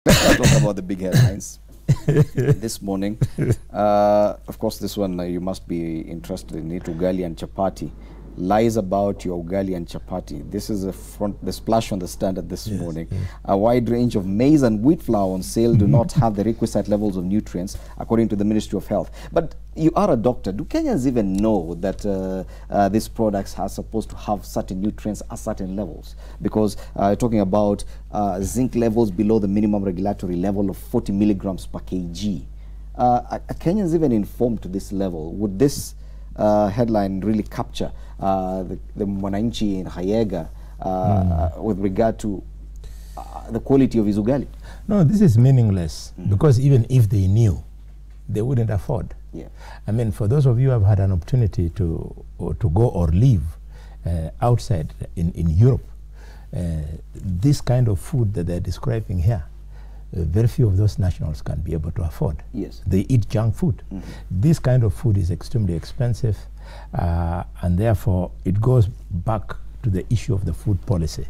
Let's not talk about the big headlines this morning. Of course, this one you must be interested in it. Ugali and chapati. Lies about your ugali and chapati. This is the splash on the Standard this morning. Yes. A wide range of maize and wheat flour on sale do not have the requisite levels of nutrients, according to the Ministry of Health. But you are a doctor. Do Kenyans even know that these products are supposed to have certain nutrients at certain levels? Because talking about zinc levels below the minimum regulatory level of 40 milligrams per kg. Are Kenyans even informed to this level? Would this headline really capture the mwananchi in Hayega with regard to the quality of his ugali? No, this is meaningless because even if they knew, they wouldn't afford. Yeah. I mean, for those of you who have had an opportunity to go or live outside in Europe, this kind of food that they're describing here, very few of those nationals can be able to afford. Yes. They eat junk food. This kind of food is extremely expensive, and therefore it goes back to the issue of the food policy.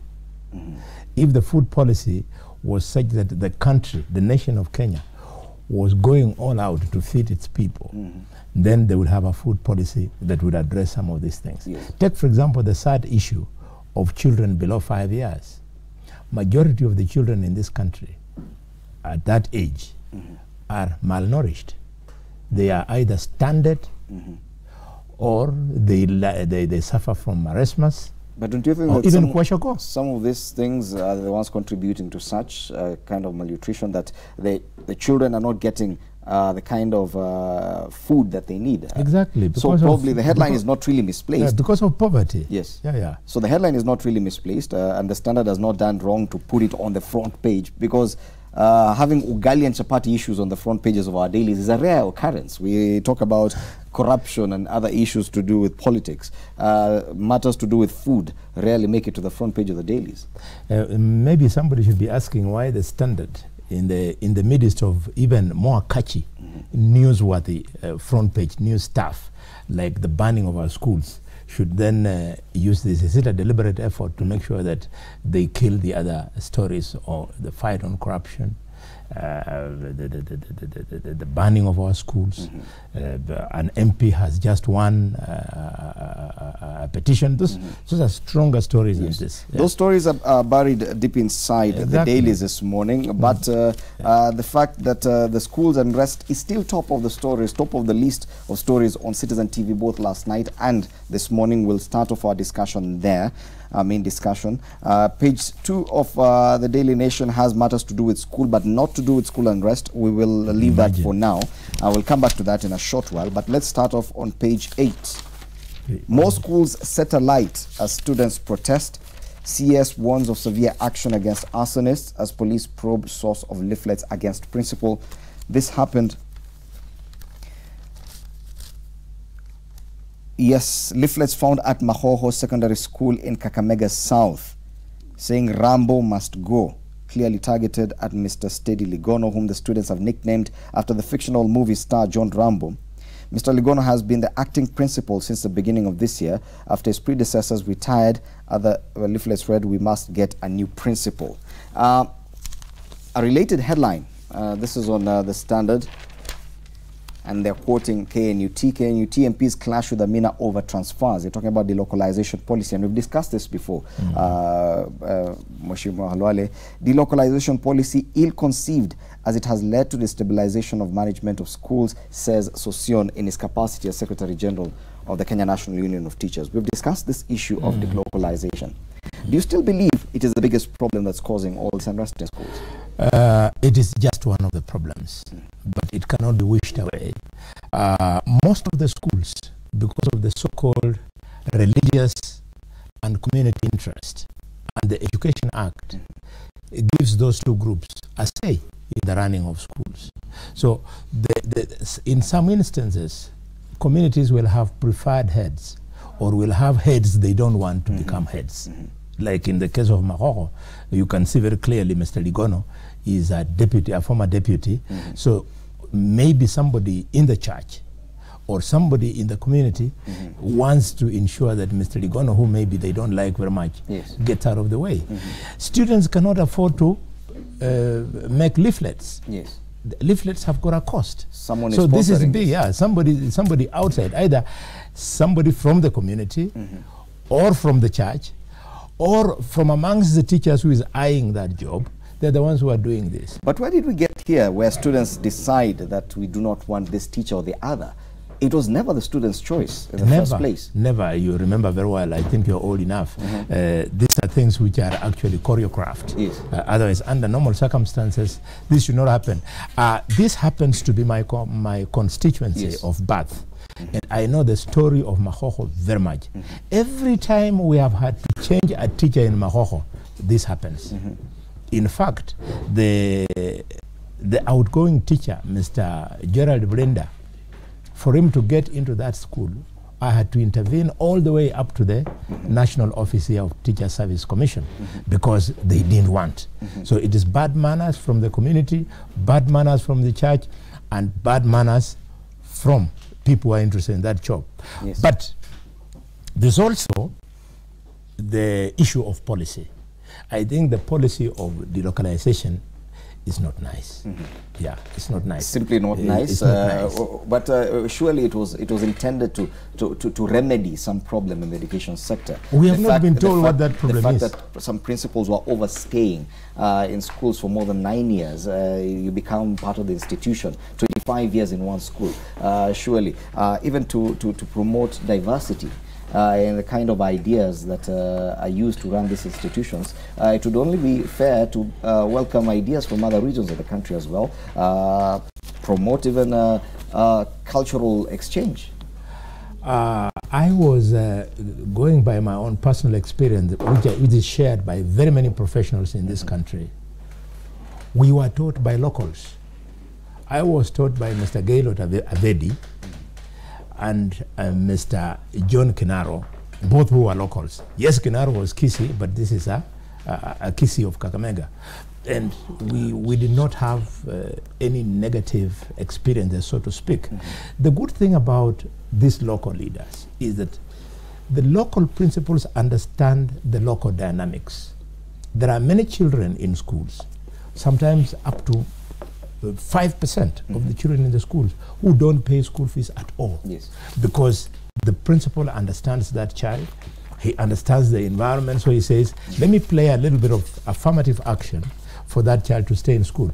If the food policy was such that the country, the nation of Kenya, was going all out to feed its people, then they would have a food policy that would address some of these things. Yes. Take, for example, the sad issue of children below 5 years. Majority of the children in this country at that age are malnourished. They are either stranded or they suffer from marasmus. But don't you think or that even some of these things are the ones contributing to such kind of malnutrition, that the children are not getting the kind of food that they need? Exactly. So probably the headline is not really misplaced. Yeah, because of poverty. Yes. Yeah. So the headline is not really misplaced, and the Standard has not done wrong to put it on the front page, because having ugali and chapati issues on the front pages of our dailies is a rare occurrence. We talk about corruption and other issues to do with politics. Matters to do with food rarely make it to the front page of the dailies. Maybe somebody should be asking why the Standard, in the midst of even more catchy, newsworthy front page news stuff, like the banning of our schools, should then use this. Is it a deliberate effort to make sure that they kill the other stories, or the fight on corruption, the banning of our schools? An MP has just won a petition. Those are stronger stories than this. Yeah. Those stories are buried deep inside the dailies this morning, but the fact that the School Unrest is still top of the stories, top of the list of stories on Citizen TV, both last night and this morning. We'll start off our discussion there. Main discussion. Page 2 of the Daily Nation has matters to do with school, but not to do with school unrest. We will leave that for now. I will come back to that in a short while, but let's start off on page 8. More schools set alight as students protest. CS warns of severe action against arsonists as police probe source of leaflets against principal. This happened. Yes, leaflets found at Mahoho Secondary School in Kakamega South, saying Rambo must go, clearly targeted at Mr. Steady Ligono, whom the students have nicknamed after the fictional movie star John Rambo. Mr. Ligono has been the acting principal since the beginning of this year. After his predecessors retired, other leaflets read, "We must get a new principal." A related headline, this is on the Standard, and they're quoting KNUT. KNUT MPs clash with Amina over transfers. They're talking about delocalization policy, and we've discussed this before. Bonny Khalwale, delocalization policy ill-conceived as it has led to the stabilization of management of schools, says Sosion in his capacity as Secretary General of the Kenya National Union of Teachers. We've discussed this issue of delocalization. Do you still believe it is the biggest problem that's causing all this unrest in schools? It is just one of the problems, but it cannot be wished away. Most of the schools, because of the so-called religious and community interest and the Education Act, it gives those two groups a say in the running of schools. So in some instances, communities will have preferred heads, or will have heads they don't want to become heads. Like in the case of Mahoho, you can see very clearly Mr. Ligono is a deputy, a former deputy. So maybe somebody in the church or somebody in the community wants to ensure that Mr. Ligono, who maybe they don't like very much, gets out of the way. Students cannot afford to make leaflets. Yes. The leaflets have got a cost. Someone so is this is sponsoring big, yeah. Somebody outside, either somebody from the community, or from the church, or from amongst the teachers who is eyeing that job. They're the ones who are doing this. But where did we get here, where students decide that we do not want this teacher or the other? It was never the student's choice in the first place. Never. You remember very well. I think you're old enough. These are things which are actually choreographed. Yes. Otherwise, under normal circumstances, this should not happen. This happens to be my constituency of birth. And I know the story of Mahoho very much. Every time we have had to change a teacher in Mahoho, this happens. In fact, the outgoing teacher, Mr. Gerald Brenda, for him to get into that school, I had to intervene all the way up to the National Office here of Teacher Service Commission because they didn't want. So it is bad manners from the community, bad manners from the church, and bad manners from people who are interested in that job. Yes. But there's also the issue of policy. I think the policy of delocalization is not nice. Yeah, it's not nice. Simply not nice. It's not nice. But surely it was intended to remedy some problem in the education sector. We have not been told what that problem is. The fact that some principals were overstaying in schools for more than 9 years, you become part of the institution, 25 years in one school. Surely, even to promote diversity, and the kind of ideas that are used to run these institutions, it would only be fair to welcome ideas from other regions of the country as well, promote even cultural exchange. I was going by my own personal experience, which is shared by very many professionals in this country. We were taught by locals. I was taught by Mr. Gaylord Avedi and Mr. John Kinaro, both who are locals. Yes, Kinaro was Kisi, but this is a Kisi of Kakamega. And we did not have any negative experiences, so to speak. The good thing about these local leaders is that the local principals understand the local dynamics. There are many children in schools, sometimes up to 5% of the children in the schools who don't pay school fees at all. Yes. Because the principal understands that child, he understands the environment, so he says, let me play a little bit of affirmative action for that child to stay in school.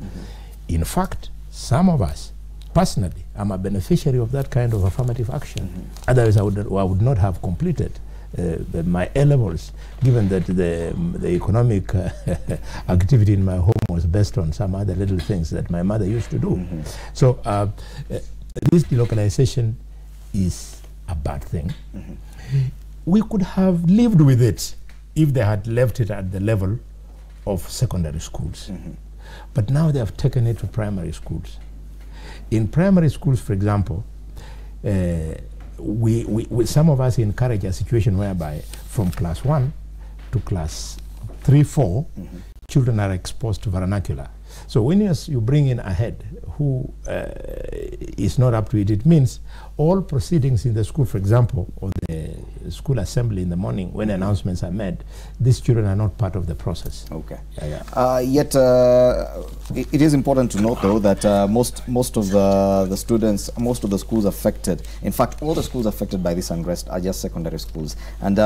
In fact, some of us, personally, I'm a beneficiary of that kind of affirmative action. Otherwise, I would not have completed my A-levels, given that the economic activity in my home was based on some other little things that my mother used to do. So this delocalization is a bad thing. We could have lived with it if they had left it at the level of secondary schools. But now they have taken it to primary schools. In primary schools, for example, some of us encourage a situation whereby from class 1 to class 3, 4, children are exposed to vernacular. So when you bring in a head who is not up to it, it means all proceedings in the school, for example, or the school assembly in the morning when announcements are made, these children are not part of the process. Okay. Yet it is important to note, though, that most of the students, most of the schools affected, in fact, all the schools affected by this unrest are just secondary schools. And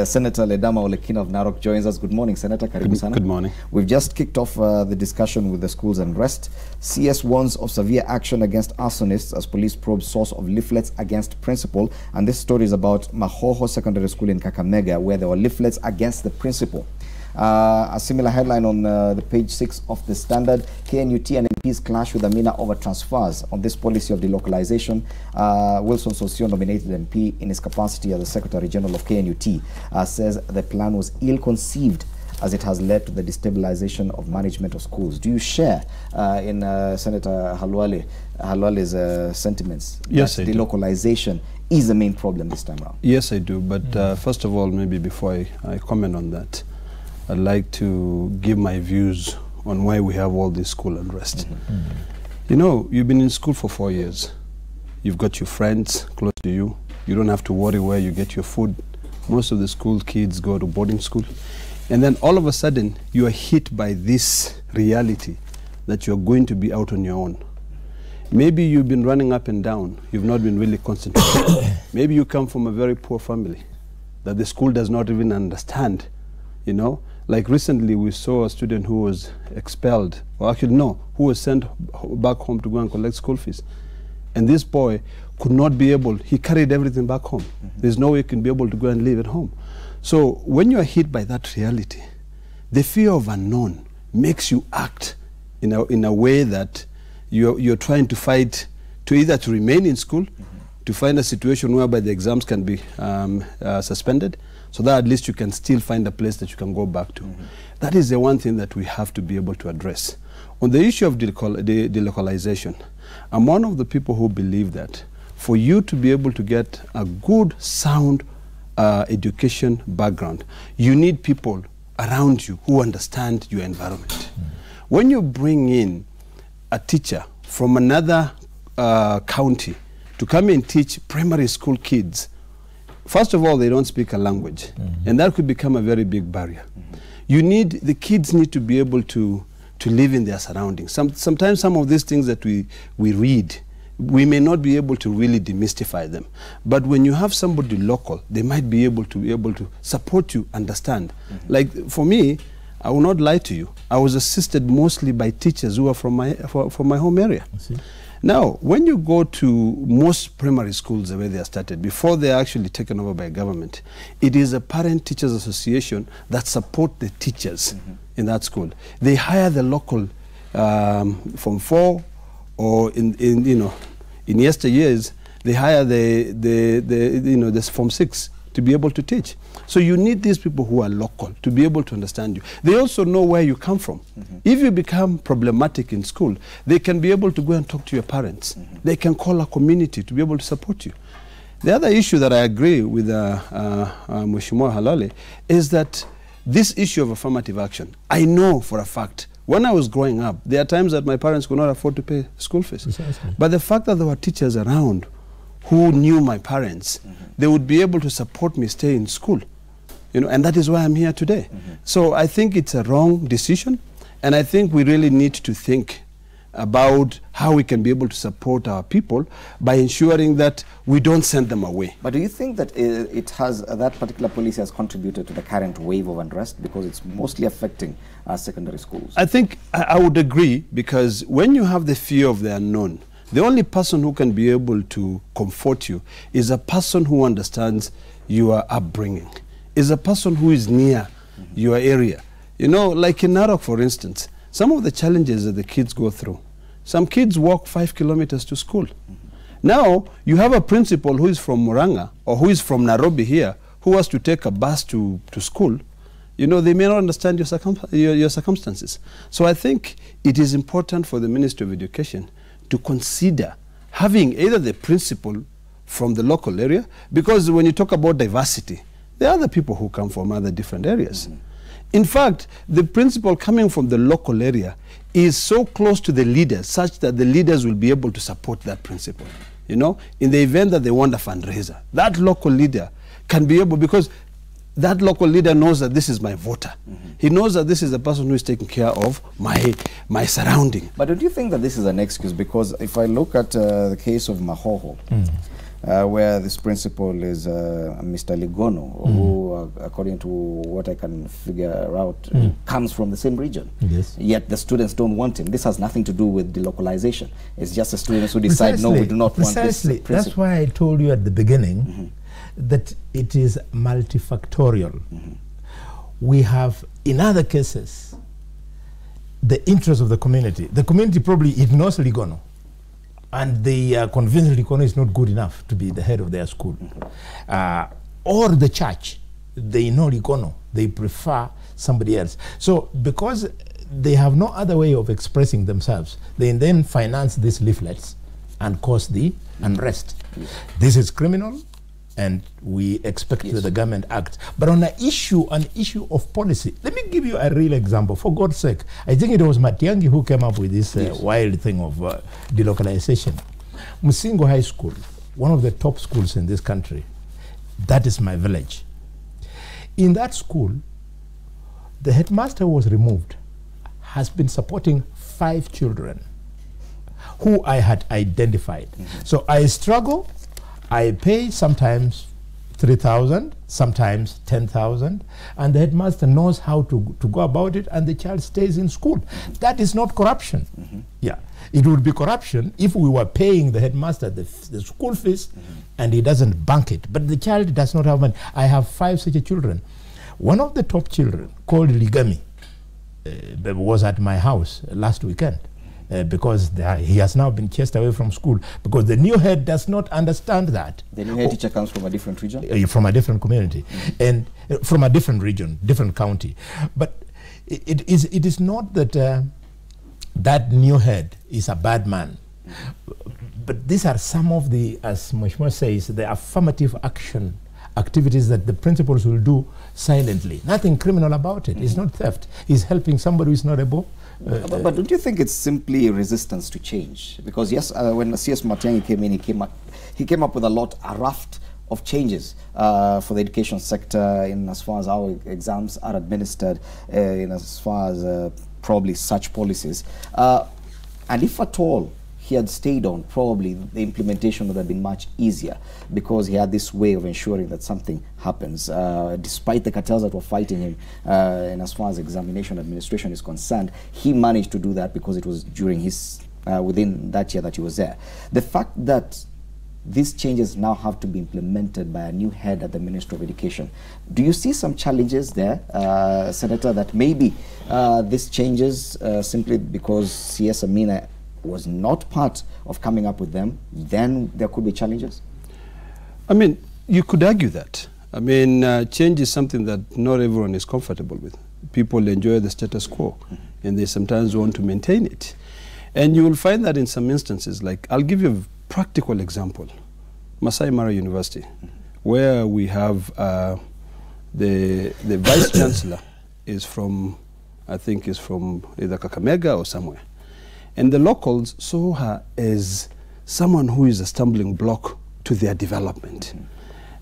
Senator Ledama Ole Kina of Narok joins us. Good morning, Senator. Karibu sana. Good morning. We've just kicked off the discussion with the schools unrest. CS warns of severe action against arsonists as police probe source of leaflets against principal. And this story is about Mahoho Secondary School in Kakamega, where there were leaflets against the principal. A similar headline on the page 6 of the Standard: KNUT and MPs clash with Amina over transfers. On this policy of delocalization, Wilson Sosio, nominated MP in his capacity as the Secretary General of KNUT, says the plan was ill-conceived as it has led to the destabilization of management of schools. Do you share in Senator Khalwale's sentiments? Yes, I do. Delocalization is the main problem this time around. Yes, I do. But first of all, maybe before I comment on that, I'd like to give my views on why we have all this school unrest. You know, you've been in school for 4 years. You've got your friends close to you. You don't have to worry where you get your food. Most of the school kids go to boarding school. And then all of a sudden, you are hit by this reality that you're going to be out on your own. Maybe you've been running up and down. You've not been really concentrating. Maybe you come from a very poor family that the school does not even understand, you know. Like recently, we saw a student who was expelled, or actually no, who was sent back home to go and collect school fees. And this boy could not be able, he carried everything back home. There's no way he can be able to go and live at home. So when you are hit by that reality, the fear of unknown makes you act in a way that you're trying to fight to either to remain in school, to find a situation whereby the exams can be suspended, so that at least you can still find a place that you can go back to. That is the one thing that we have to be able to address. On the issue of delocalization, I'm one of the people who believe that for you to be able to get a good, sound education background, you need people around you who understand your environment. When you bring in a teacher from another county to come and teach primary school kids, first of all, they don't speak a language, and that could become a very big barrier. The kids need to be able to live in their surroundings. Sometimes some of these things that we read, we may not be able to really demystify them. But when you have somebody local, they might be able to support you, understand. Like for me, I will not lie to you, I was assisted mostly by teachers who are from my home area. Now, when you go to most primary schools the way they are started, before they are actually taken over by government, it is a parent-teachers association that support the teachers in that school. They hire the local Form 4, or in yesteryears, they hire the Form 6 to be able to teach. So you need these people who are local to be able to understand you. They also know where you come from. If you become problematic in school, they can be able to go and talk to your parents. They can call a community to be able to support you. The other issue that I agree with Mheshimiwa Khalwale is that this issue of affirmative action, I know for a fact, when I was growing up, there are times that my parents could not afford to pay school fees. But the fact that there were teachers around who knew my parents, they would be able to support me stay in school. And that is why I'm here today. So I think it's a wrong decision, and I think we really need to think about how we can be able to support our people by ensuring that we don't send them away. But do you think that that particular policy has contributed to the current wave of unrest, because it's mostly affecting our secondary schools? I think I would agree, because when you have the fear of the unknown, the only person who can be able to comfort you is a person who understands your upbringing, is a person who is near your area. Like in Narok, for instance, some of the challenges that the kids go through. Some kids walk 5 kilometers to school. Now, you have a principal who is from Muranga or who is from Nairobi here, who has to take a bus to school. They may not understand your circumstances. So I think it is important for the Ministry of Education to consider having either the principal from the local area, because when you talk about diversity, there are other people who come from other different areas. In fact, the principal coming from the local area is so close to the leaders, such that the leaders will be able to support that principal. In the event that they want a fundraiser, that local leader can be able, because that local leader knows that this is my voter. He knows that this is the person who is taking care of my surrounding. But don't you think that this is an excuse? Because if I look at the case of Mahoho, where this principal is Mr. Ligono, who, according to what I can figure out, comes from the same region. Yet the students don't want him. This has nothing to do with delocalization. It's just the students who decide, no, we do not want this principal. That's why I told you at the beginning that it is multifactorial. We have, in other cases, the interest of the community. The community probably ignores Ligono, and they are convinced Ligono is not good enough to be the head of their school. Or the church, they know Ligono, they prefer somebody else. So because they have no other way of expressing themselves, they then finance these leaflets and cause the unrest. This is criminal, and we expect that the government acts. But on an issue of policy, let me give you a real example, for God's sake. I think it was Matiang'i who came up with this wild thing of delocalization. Musingo High School, one of the top schools in this country, that is my village. In that school, The headmaster was removed, has been supporting 5 children who I had identified. So I struggle, I pay sometimes 3,000, sometimes 10,000, and the headmaster knows how to go about it, and the child stays in school. That is not corruption. Yeah, it would be corruption if we were paying the headmaster the school fees and he doesn't bank it. But the child does not have money. I have 5 such children. One of the top children, called Ligami, was at my house last weekend. Because he has now been chased away from school because the new head does not understand that. The new head teacher comes from a different region? From a different community and from a different region, different county. But it is not that that new head is a bad man. But these are some of the, as Mheshimiwa says, the affirmative action activities that the principals will do silently. Nothing criminal about it. It's not theft. He's helping somebody who is not able. But don't you think it's simply resistance to change? Because yes, when CS Matiang'i came in, he came up with a raft of changes for the education sector in as far as our exams are administered, in as far as probably such policies. And if at all he had stayed on, probably the implementation would have been much easier because he had this way of ensuring that something happens. Despite the cartels that were fighting him, and as far as examination administration is concerned, he managed to do that because it was during his, within that year that he was there. The fact that these changes now have to be implemented by a new head at the Ministry of Education, do you see some challenges there, Senator, that maybe these changes simply because CS Amina was not part of coming up with them, then there could be challenges? I mean, you could argue that. I mean, change is something that not everyone is comfortable with. People enjoy the status quo, and they sometimes want to maintain it. And you will find that in some instances, like, I'll give you a practical example. Masai Mara University, where we have the Vice Chancellor is from, I think is from either Kakamega or somewhere. And the locals saw her as someone who is a stumbling block to their development.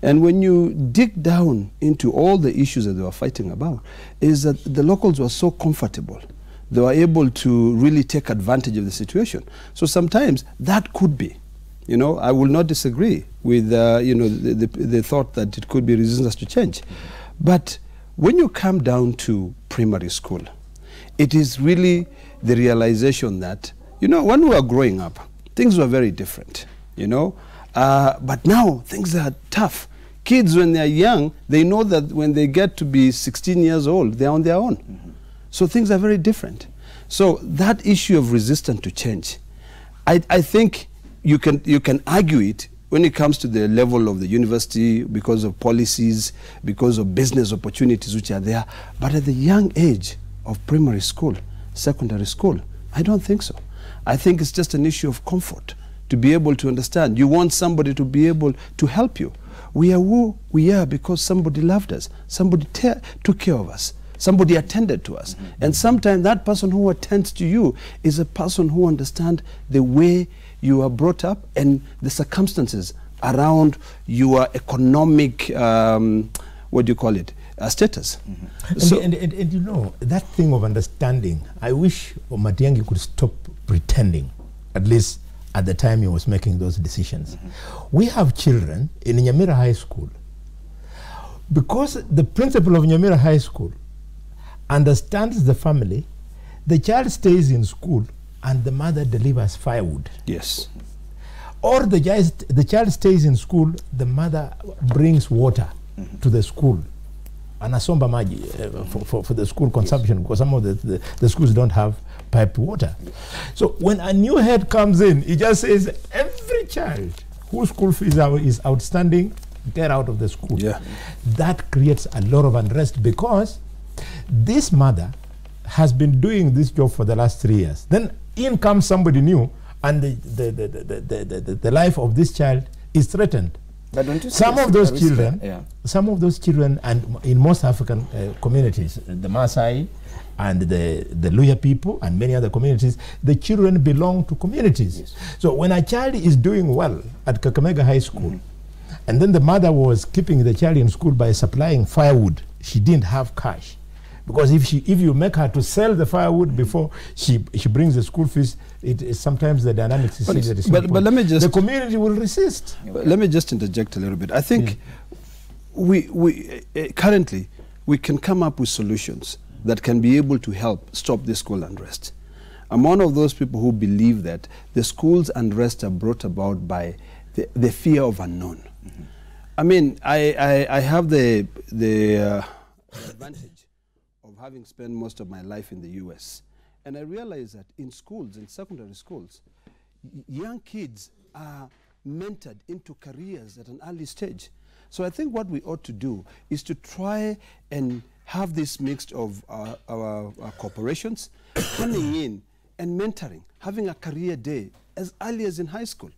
And when you dig down into all the issues that they were fighting about, is that the locals were so comfortable. They were able to really take advantage of the situation. So sometimes that could be, you know, I will not disagree with, you know, the thought that it could be resistance to change. But when you come down to primary school, it is really the realization that, you know, when we were growing up, things were very different, you know. But now things are tough. Kids, when they're young, they know that when they get to be 16 years old, they're on their own. So things are very different. So that issue of resistance to change, I think you can argue it when it comes to the level of the university because of policies, because of business opportunities which are there. But at the young age of primary school, secondary school, I don't think so. I think it's just an issue of comfort to be able to understand. You want somebody to be able to help you. We are who we are because somebody loved us, somebody took care of us, somebody attended to us. And sometimes that person who attends to you is a person who understands the way you are brought up and the circumstances around your economic, what do you call it, status. So and you know, that thing of understanding, I wish Matiang'i could stop pretending, at least at the time he was making those decisions. We have children in Nyamira High School. Because the principal of Nyamira High School understands the family, the child stays in school and the mother delivers firewood. Yes. Or the child stays in school, the mother brings water to the school. Anasomba maji for the school consumption, because some of the schools don't have piped water. So when a new head comes in, he just says, every child whose school fees is outstanding, get out of the school. Yeah. That creates a lot of unrest because this mother has been doing this job for the last 3 years. Then in comes somebody new and the life of this child is threatened. But don't you some of those children, and in most African communities, the Maasai and the Luya people and many other communities, the children belong to communities. Yes. So when a child is doing well at Kakamega High School, and then the mother was keeping the child in school by supplying firewood, she didn't have cash. Because if you make her to sell the firewood before she brings the school fees, it is sometimes the dynamics is but let me just, the community will resist. Let me just interject a little bit. I think we currently we can come up with solutions that can be able to help stop the school unrest. I'm one of those people who believe that the schools unrest are brought about by the fear of unknown. I mean, I have the advantage of having spent most of my life in the US, and I realize that in schools, in secondary schools, young kids are mentored into careers at an early stage. So I think what we ought to do is to try and have this mix of our corporations coming in and mentoring, having a career day as early as in high school,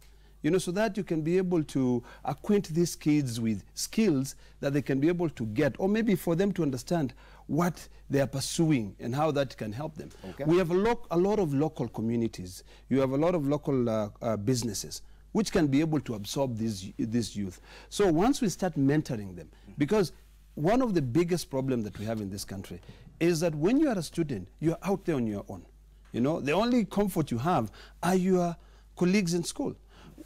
you know, so that you can be able to acquaint these kids with skills that they can be able to get, or maybe for them to understand what they are pursuing and how that can help them. Okay. We have a lot of local communities. You have a lot of local businesses which can be able to absorb this youth. So once we start mentoring them, because one of the biggest problems that we have in this country is that when you are a student, you're out there on your own. You know, the only comfort you have are your colleagues in school.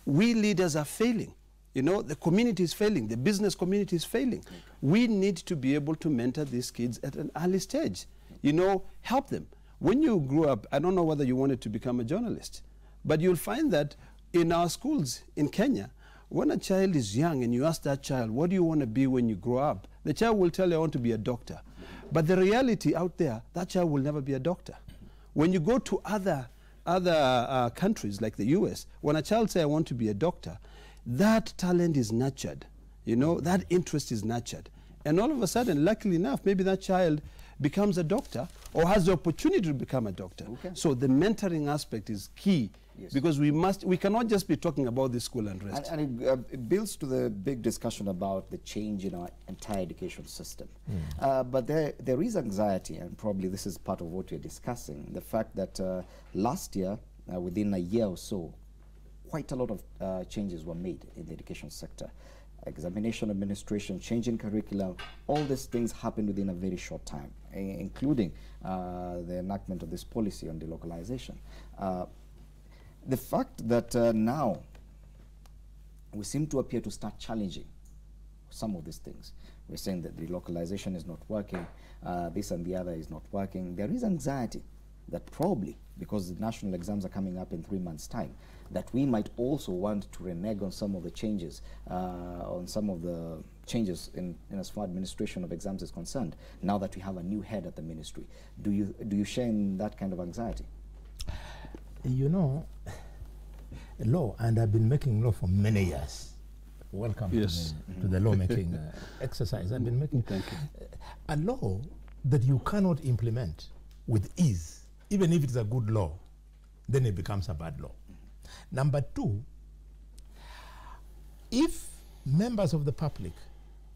We leaders are failing. You know, the community is failing. The business community is failing. We need to be able to mentor these kids at an early stage. You know, help them. When you grew up, I don't know whether you wanted to become a journalist, but you'll find that in our schools in Kenya, when a child is young and you ask that child, what do you want to be when you grow up? The child will tell you, I want to be a doctor. But the reality out there, that child will never be a doctor. When you go to other countries like the US, when a child says, I want to be a doctor, that talent is nurtured. You know, that interest is nurtured. And all of a sudden, luckily enough, maybe that child becomes a doctor or has the opportunity to become a doctor. Okay. So the mentoring aspect is key. Yes. Because we cannot just be talking about the school unrest. And it builds to the big discussion about the change in our entire education system. But there is anxiety, and probably this is part of what we're discussing, the fact that last year, within a year or so, quite a lot of changes were made in the education sector. Examination administration, changing curriculum, all these things happened within a very short time, including the enactment of this policy on delocalization. The fact that now we seem to appear to start challenging some of these things. We're saying that delocalization is not working, this and the other is not working. There is anxiety that probably, because the national exams are coming up in 3 months' time, that we might also want to renege on some of the changes, in as far as administration of exams is concerned, now that we have a new head at the ministry. Do you share in that kind of anxiety? You know, law, and I've been making law for many years. Welcome to the lawmaking exercise. I've been making a law that you cannot implement with ease, even if it's a good law, then it becomes a bad law. Number two, if members of the public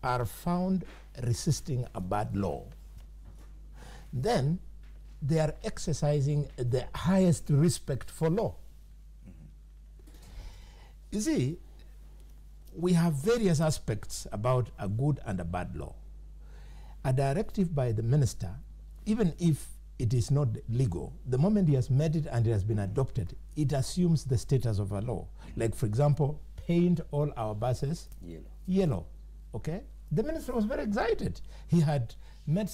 are found resisting a bad law, then they are exercising the highest respect for law. You see, we have various aspects about a good and a bad law. A directive by the minister, even if it is not legal, the moment he has made it and it has been adopted, it assumes the status of a law. Like, for example, paint all our buses yellow. Okay? The minister was very excited. He had made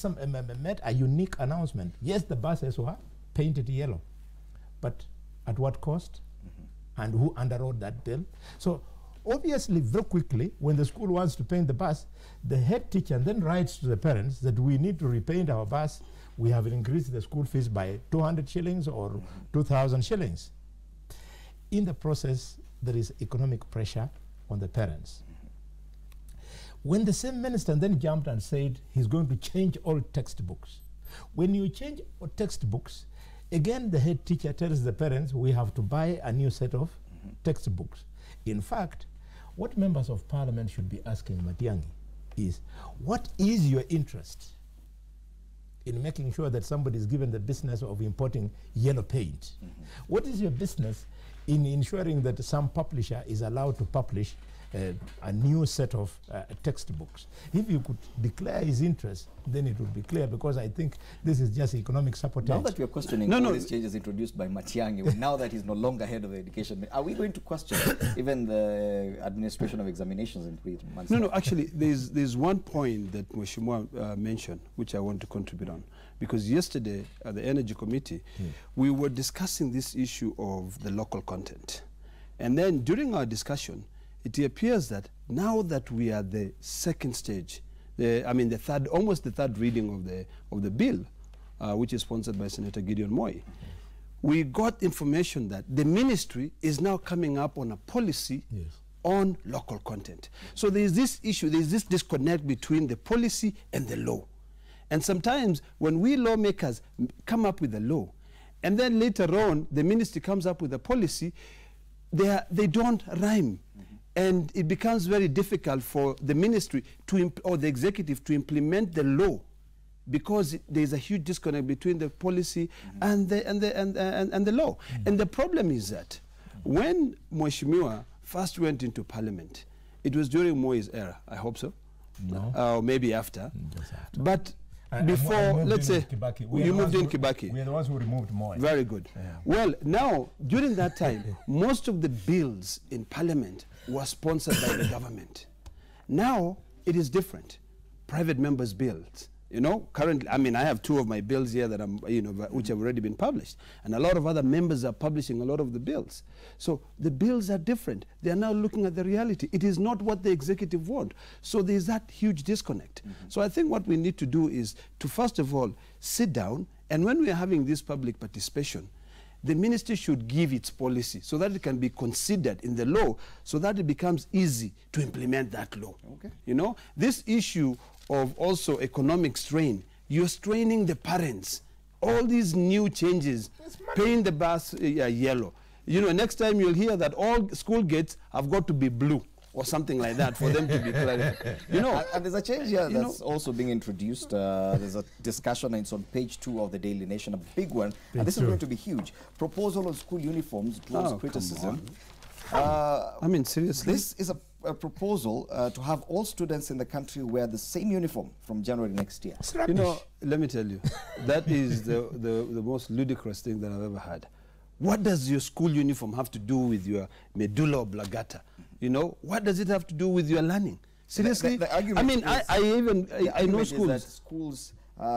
a unique announcement. Yes, the buses were painted yellow, but at what cost? And who underwrote that bill? So obviously, very quickly, when the school wants to paint the bus, the head teacher then writes to the parents that we need to repaint our bus. We have increased the school fees by 200 shillings or 2,000 shillings. In the process, there is economic pressure on the parents. When the same minister then jumped and said he's going to change all textbooks. When you change all textbooks, again the head teacher tells the parents we have to buy a new set of textbooks. In fact, what members of parliament should be asking Matiang'i is, what is your interest in making sure that somebody is given the business of importing yellow paint? What is your business in ensuring that some publisher is allowed to publish a new set of textbooks. If you could declare his interest, then it would be clear, because I think this is just economic sabotage. Now that we are questioning all these changes introduced by Matiang'i, now that he's no longer head of education, are we going to question even the administration of examinations in 3 months? No, actually, there's one point that Mheshimiwa mentioned, which I want to contribute on. Because yesterday, at the Energy Committee, we were discussing this issue of the local content. And then during our discussion, it appears that now that we are the second stage, almost the third reading of the bill, which is sponsored by Senator Gideon Moi, we got information that the ministry is now coming up on a policy on local content. So there is this issue, there is this disconnect between the policy and the law. And sometimes when we lawmakers come up with a law, and then later on the ministry comes up with a policy, they don't rhyme. And it becomes very difficult for the ministry or the executive to implement the law, because there is a huge disconnect between the policy and the law. And the problem is that when Mheshimiwa first went into parliament, it was during Moi's era, I hope so. No. Or maybe after. But before, let's say, you moved in Kibaki. We are the ones who removed Moi. Very good. Yeah. Well, now, during that time, most of the bills in parliament were sponsored by the government. Now, it is different. Private members' bills. You know, currently, I mean, I have 2 of my bills here that I'm, which have already been published. And a lot of other members are publishing a lot of the bills. So the bills are different. They are now looking at the reality. It is not what the executive want. So there's that huge disconnect. So I think what we need to do is to, first of all, sit down. And when we are having this public participation, the ministry should give its policy so that it can be considered in the law, so that it becomes easy to implement that law. Okay. You know, this issue of also economic strain, you're straining the parents. All these new changes, paint the bus yellow. You know, next time you'll hear that all school gates have got to be blue or something like that for them to be clarified. You know, and there's a change here that's also being introduced. There's a discussion, and it's on page 2 of the Daily Nation, a big one. And this is going to be huge. Proposal on school uniforms draws criticism. I mean, seriously? This is a proposal to have all students in the country wear the same uniform from January next year. You know, let me tell you, that is the most ludicrous thing that I've ever heard. What does your school uniform have to do with your medulla oblongata? You know, what does it have to do with your learning? Seriously? The argument I know schools. That schools,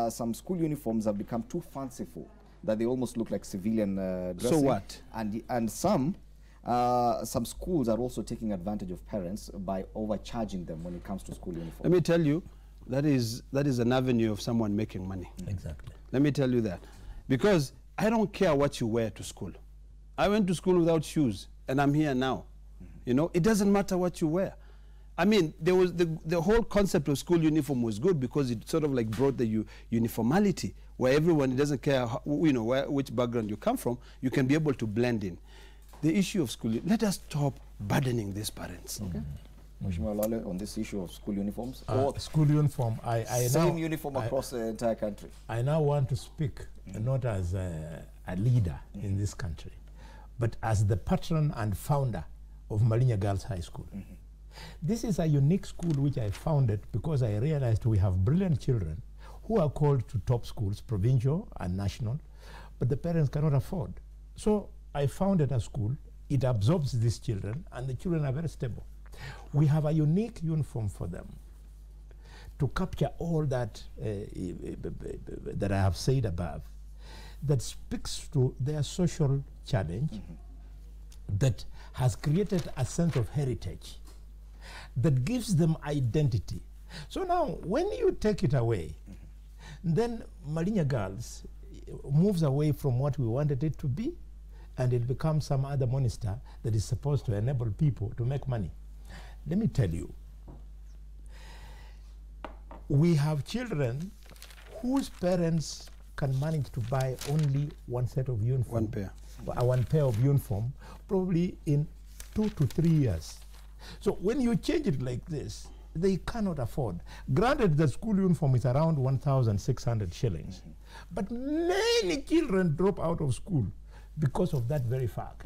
some school uniforms have become too fanciful, that they almost look like civilian dressing. So what? And some schools are also taking advantage of parents by overcharging them when it comes to school uniforms. Let me tell you, that is an avenue of someone making money. Exactly. Let me tell you that. Because I don't care what you wear to school. I went to school without shoes, and I'm here now. You know, it doesn't matter what you wear. I mean, there was the whole concept of school uniform was good because it sort of like brought the uniformity, where everyone, it doesn't care how, which background you come from, you can be able to blend in. The issue of school, let us stop burdening these parents. Okay. Mheshimiwa Lale, on this issue of school uniforms? School uniform, same uniform across the entire country. I now want to speak not as a leader in this country, but as the patron and founder of Malinya Girls High School. This is a unique school which I founded because I realized we have brilliant children who are called to top schools, provincial and national, but the parents cannot afford. So I founded a school, it absorbs these children, and the children are very stable. We have a unique uniform for them to capture all that that I have said above, that speaks to their social challenge, that has created a sense of heritage, that gives them identity. So now, when you take it away, then Malinya Girls moves away from what we wanted it to be, and it becomes some other monster that is supposed to enable people to make money. Let me tell you, we have children whose parents can manage to buy only one set of uniform. One pair of uniform, probably in 2 to 3 years. So when you change it like this, they cannot afford. Granted, the school uniform is around 1,600 shillings, but many children drop out of school because of that very fact.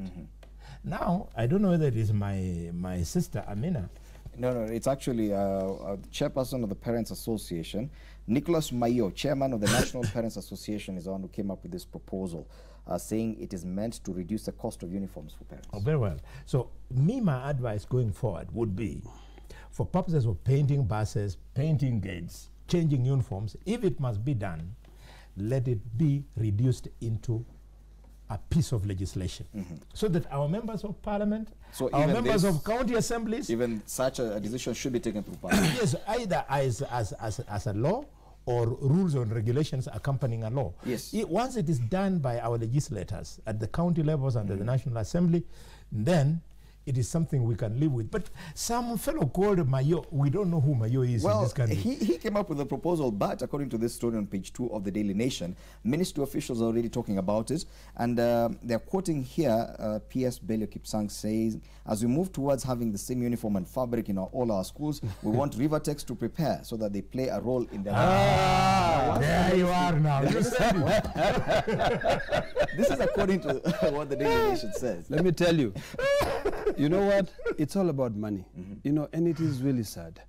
Now, I don't know whether it is my sister, Amina. No, it's actually chairperson of the Parents Association, Nicholas Mayo, chairman of the National Parents Association, is the one who came up with this proposal, saying it is meant to reduce the cost of uniforms for parents. Oh, very well. So, my advice going forward would be, for purposes of painting buses, painting gates, changing uniforms, if it must be done, let it be reduced into a piece of legislation, so that our members of parliament, our members of county assemblies, even such a decision should be taken through parliament. Yes, either as a law or rules and regulations accompanying a law. Yes. Once it is done by our legislators at the county levels and at the National Assembly, then it is something we can live with. But some fellow called Mayo, we don't know who Mayo is in this country. He came up with a proposal, but according to this story on page 2 of the Daily Nation, ministry officials are already talking about it. And they're quoting here, PS Bello Kipsang says, as we move towards having the same uniform and fabric in all our schools, we want Rivertex to prepare so that they play a role in their there you are now. This is according to what the Daily Nation says. Let me tell you. You know what? It's all about money. You know, and it is really sad.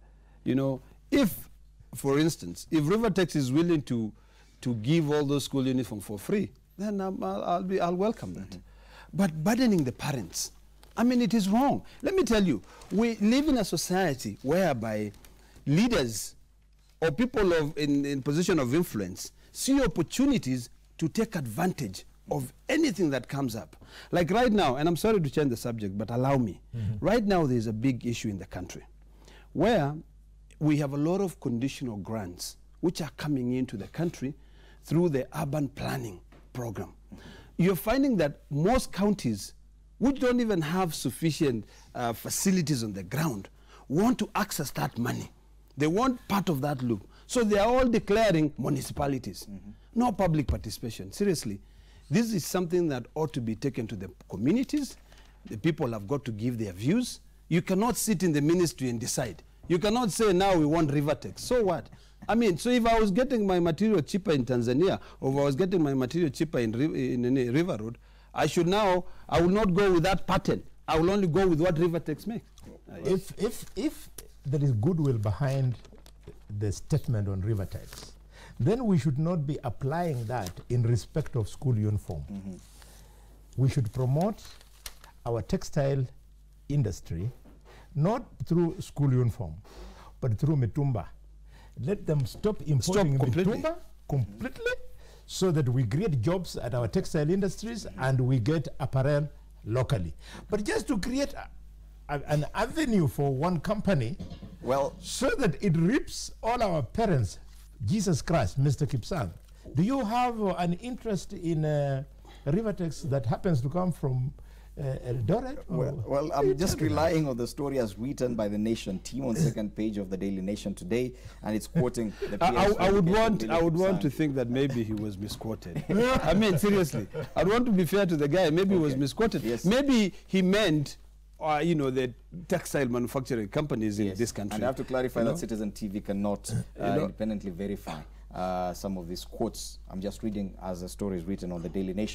You know, if, for instance, if Rivertex is willing to give all those school uniforms for free, then I'll welcome that. But burdening the parents, I mean, it is wrong. Let me tell you, we live in a society whereby leaders or people in position of influence see opportunities to take advantage of anything that comes up. Like right now, and I'm sorry to change the subject, but allow me. Right now, there's a big issue in the country where we have a lot of conditional grants which are coming into the country through the urban planning program. You're finding that most counties, which don't even have sufficient facilities on the ground, want to access that money. They want part of that loop. So they are all declaring municipalities. No public participation. Seriously. This is something that ought to be taken to the communities. The people have got to give their views. You cannot sit in the ministry and decide. You cannot say, now we want Rivertex. So what? I mean, so if I was getting my material cheaper in Tanzania, or if I was getting my material cheaper in River Road, I will not go with that pattern. I will only go with what Rivertex makes. If there is goodwill behind the statement on Rivertex, then we should not be applying that in respect of school uniform. We should promote our textile industry, not through school uniform, but through mitumba. Let them stop importing mitumba completely, so that we create jobs at our textile industries and we get apparel locally. But just to create an avenue for one company, so that it rips all our parents. Jesus Christ, Mr. Kipsang, do you have an interest in Rivertex that happens to come from Eldoret? Well, I'm just relying on the story as written by the Nation team on second page of the Daily Nation today, and it's quoting the I would want to think that maybe he was misquoted. I mean, seriously, I'd want to be fair to the guy. Maybe he was misquoted. Yes. Maybe he meant you know, the textile manufacturing companies in this country. And I have to clarify that Citizen TV cannot independently verify some of these quotes. I'm just reading as the story is written on the Daily Nation.